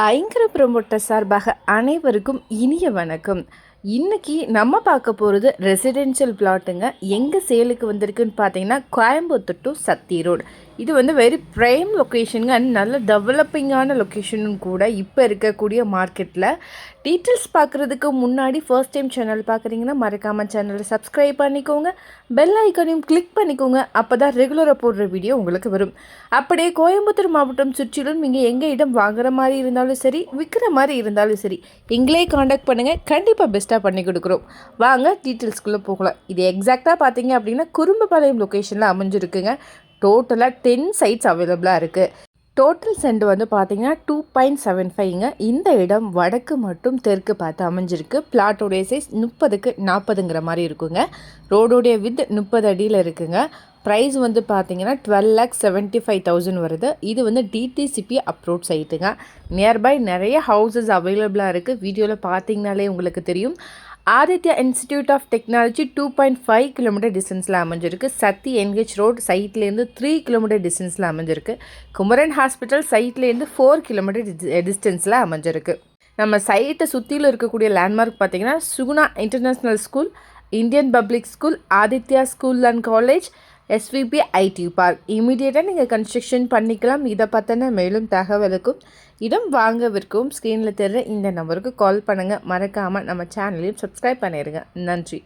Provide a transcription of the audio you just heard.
ஐங்கர promoter சார்பாக அனைவருக்கும் இனிய வணக்கம். இன்றைக்கி நம்ம பார்க்க போகிறது ரெசிடென்ஷியல் பிளாட்டுங்க. எங்கே சேலுக்கு வந்திருக்குன்னு பார்த்தீங்கன்னா கோயம்புத்தூர் டு சத்தி ரோடு. இது வந்து வெரி ப்ரைம் லொக்கேஷனுங்க அண்ட் நல்ல டெவலப்பிங்கான லொக்கேஷனும் கூட இப்போ இருக்கக்கூடிய மார்க்கெட்டில். டீட்டெயில்ஸ் பார்க்குறதுக்கு முன்னாடி ஃபர்ஸ்ட் டைம் சேனல் பார்க்குறீங்கன்னா மறக்காமல் சேனலை சப்ஸ்கிரைப் பண்ணிக்கோங்க, பெல் ஐக்கானையும் கிளிக் பண்ணிக்கோங்க. அப்போ தான் ரெகுலராக போடுற வீடியோ உங்களுக்கு வரும். அப்படியே கோயம்புத்தூர் மாவட்டம் சுற்றிலும் நீங்கள் எங்கள் இடம் வாங்குற மாதிரி இருந்தாலும் சரி, விற்கிற மாதிரி இருந்தாலும் சரி, எங்களே காண்டாக்ட் பண்ணுங்கள். கண்டிப்பாக பெஸ்ட்டாக பண்ணி கொடுக்குறோம். வாங்க டீட்டெயில்ஸ்குள்ளே போகலாம். இது எக்ஸாக்டாக பார்த்தீங்க அப்படின்னா குறும்பபாளையம் லொக்கேஷனில் அமைஞ்சிருக்குங்க. டோட்டலாக 10 சைட்ஸ் அவைலபிளாக இருக்குது. டோட்டல் சென்ட் வந்து பார்த்தீங்கன்னா 2.75ங்க. இந்த இடம் வடக்கு மற்றும் தெற்கு பார்த்து அமைஞ்சிருக்கு. பிளாட்டோடைய சைஸ் 30க்கு 40ங்கிற மாதிரி இருக்குங்க. ரோடோடைய வித் 30 அடியில் இருக்குங்க. ப்ரைஸ் வந்து பார்த்தீங்கன்னா 12,75,000 வருது. இது வந்து டிடிசிபி அப்ரூவ் சைட்டுங்க. நியர்பை நிறைய ஹவுசஸ் அவைலபிளாக இருக்குது. வீடியோவில் பார்த்தீங்கனாலே உங்களுக்கு தெரியும். Aditya institute of technology 2.5 kilometre டிஸ்டன்ஸில் அமைஞ்சிருக்கு. சத்தி என்ஹெச் ரோட் சைட்லேருந்து 3 கிலோமீட்டர் டிஸ்டன்ஸில் அமைஞ்சிருக்கு. குமரன் ஹாஸ்பிட்டல் சைட்லேருந்து 4 கிலோமீட்டர் டிஸ்டன்ஸில் அமைஞ்சிருக்கு. நம்ம சைட்டை சுற்றியில் இருக்கக்கூடிய லேண்ட்மார்க் பார்த்திங்கன்னா Suguna international school, Indian public school, Aditya school and college, SVP IT park. இமீடியட்டாக நீங்கள் கன்ஸ்ட்ரக்ஷன் பண்ணிக்கலாம். இதை பற்றின மேலும் தகவலுக்கும் இடம் வாங்க விற்கவும் ஸ்க்ரீனில் தெரிகிற இந்த நம்பருக்கு கால் பண்ணுங்கள். மறக்காமல் நம்ம சேனலையும் சப்ஸ்கிரைப் பண்ணிடுங்க. நன்றி.